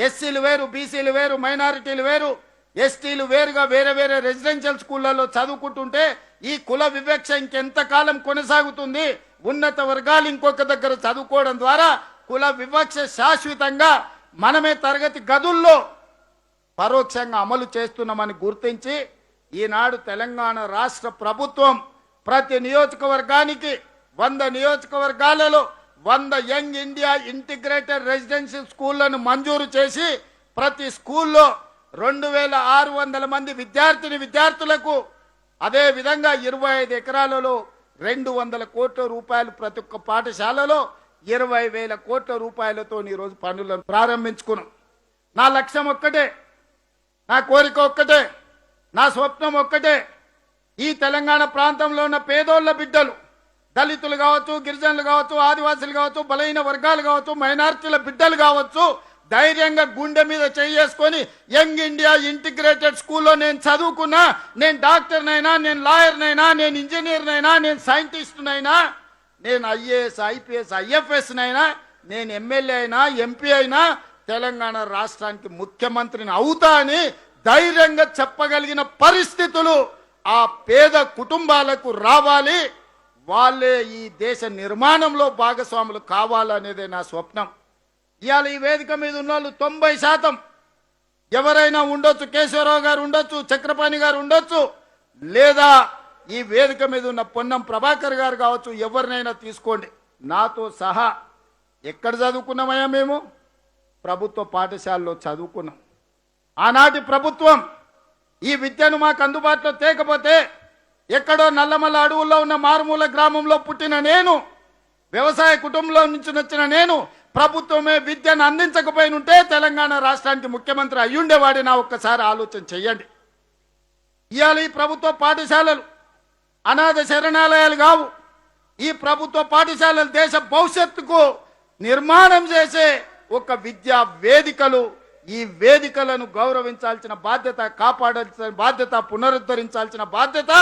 ఎస్సీలు వేరు, బీసీలు వేరు, మైనారిటీలు వేరు, ఎస్టీలు వేరుగా వేరే వేరే రెసిడెన్షియల్ స్కూళ్లలో చదువుకుంటుంటే ఈ కుల వివక్ష ఇంకెంతకాలం కొనసాగుతుంది? ఉన్నత వర్గాలు ఇంకొక దగ్గర చదువుకోవడం ద్వారా కుల వివక్ష శాశ్వతంగా మనమే తరగతి గదుల్లో పరోక్షంగా అమలు చేస్తున్నామని గుర్తించి ఈనాడు తెలంగాణ రాష్ట్ర ప్రభుత్వం ప్రతి నియోజకవర్గానికి 100 నియోజకవర్గాలలో 100 యంగ్ ఇండియా ఇంటిగ్రేటెడ్ రెసిడెన్షియల్ స్కూళ్లను మంజూరు చేసి ప్రతి స్కూల్లో 2600 మంది విద్యార్థులకు అదే విధంగా 25 ఎకరాలలో 200 కోట్ల రూపాయలు ప్రతి ఒక్క పాఠశాలలో 20,000 కోట్ల రూపాయలతో ఈరోజు పనులను ప్రారంభించుకున్నాం. నా లక్ష్యం ఒక్కటే, నా కోరిక ఒక్కటే, నా స్వప్నం ఒక్కటే. ఈ తెలంగాణ ప్రాంతంలో ఉన్న పేదోళ్ల బిడ్డలు, దళితులు కావచ్చు, గిరిజనులు కావచ్చు, ఆదివాసులు కావచ్చు, బలహీన వర్గాలు కావచ్చు, మైనారిటీల బిడ్డలు కావచ్చు, ధైర్యంగా గుండె మీద చేసుకొని యంగ్ ఇండియా ఇంటిగ్రేటెడ్ స్కూల్లో నేను చదువుకున్నా, నేను డాక్టర్నైనా, నేను లాయర్నైనా, నేను ఇంజనీర్నైనా, నేను సైంటిస్ట్నైనా, నేను ఐఏఎస్, ఐపీఎస్, ఐఎఫ్ఎస్నైనా, నేను ఎమ్మెల్యే అయినా, ఎంపీ అయినా తెలంగాణ రాష్ట్రానికి ముఖ్యమంత్రిని అవుతా అని ధైర్యంగా చెప్పగలిగిన పరిస్థితులు ఆ పేద కుటుంబాలకు రావాలి. వాళ్ళే ఈ దేశ నిర్మాణంలో భాగస్వాములు కావాలనేదే నా స్వప్నం. ఇవాళ ఈ వేదిక మీద ఉన్న వాళ్ళు 90% ఎవరైనా ఉండొచ్చు, కేశవరావు గారు ఉండొచ్చు, చక్రపాణి గారు ఉండొచ్చు, లేదా ఈ వేదిక మీద ఉన్న పొన్నం ప్రభాకర్ గారు కావచ్చు, ఎవరినైనా తీసుకోండి, నాతో సహా ఎక్కడ చదువుకున్నామయ్యా? మేము ప్రభుత్వ పాఠశాలలో చదువుకున్నాం. ఆనాటి ప్రభుత్వం ఈ విద్యను మాకు అందుబాటులో తేకపోతే ఎక్కడో నల్లమల్ల అడవుల్లో ఉన్న మారుమూల గ్రామంలో పుట్టిన నేను, వ్యవసాయ కుటుంబంలో నుంచి వచ్చిన నేను ప్రభుత్వమే విద్యను అందించకపోయినుంటే తెలంగాణ రాష్ట్రానికి ముఖ్యమంత్రి అయ్యుండేవాడినా ఒక్కసారి ఆలోచన చెయ్యండి. ఇవాళ ఈ ప్రభుత్వ పాఠశాలలు అనాథ శరణాలయాలు కావు. ఈ ప్రభుత్వ పాఠశాలలు దేశ భవిష్యత్తుకు నిర్మాణం చేసే ఒక విద్యా వేదికలు. ఈ వేదికలను గౌరవించాల్సిన బాధ్యత, కాపాడాల్సిన బాధ్యత, పునరుద్ధరించాల్సిన బాధ్యత,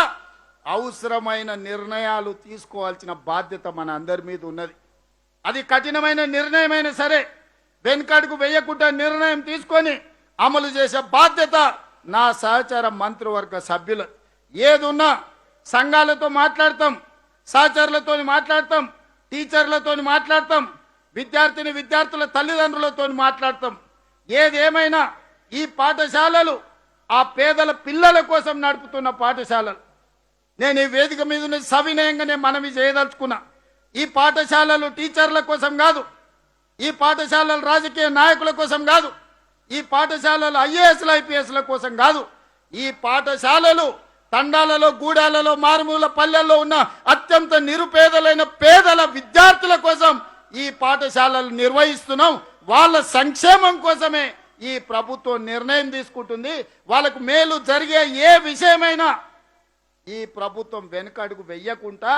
అవసరమైన నిర్ణయాలు తీసుకోవాల్సిన బాధ్యత మన అందరి మీద ఉన్నది. అది కఠినమైన నిర్ణయమైనా సరే వెనుకడుగు వేయకుండా నిర్ణయం తీసుకొని అమలు చేసే బాధ్యత నా సహచార మంత్రివర్గ సభ్యులు. ఏదున్నా సంఘాలతో మాట్లాడతాం, సహచరులతో మాట్లాడతాం, టీచర్లతో మాట్లాడతాం, విద్యార్థుల తల్లిదండ్రులతో మాట్లాడతాం. ఏదేమైనా ఈ పాఠశాలలు ఆ పేదల పిల్లల కోసం నడుపుతున్న పాఠశాలలు. నేను ఈ వేదిక మీద సవినయంగానే మనవి చేయదలుచుకున్నా. ఈ పాఠశాలలు టీచర్ల కోసం కాదు, ఈ పాఠశాలలు రాజకీయ నాయకుల కోసం కాదు, ఈ పాఠశాలలు ఐఏఎస్ల ఐపీఎస్ల కోసం కాదు. ఈ పాఠశాలలు తండాలలో, గూడాలలో, మారుమూల పల్లెల్లో ఉన్న అత్యంత నిరుపేదలైన పేదల విద్యార్థుల కోసం ఈ పాఠశాలలు నిర్వహిస్తున్నాం. వాళ్ళ సంక్షేమం కోసమే ఈ ప్రభుత్వం నిర్ణయం తీసుకుంటుంది. వాళ్ళకు మేలు జరిగే ఏ విషయమైనా ఈ ప్రభుత్వం వెనుకడుగు వెయ్యకుండా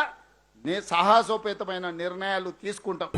సాహసోపేతమైన నిర్ణయాలు తీసుకుంటాం.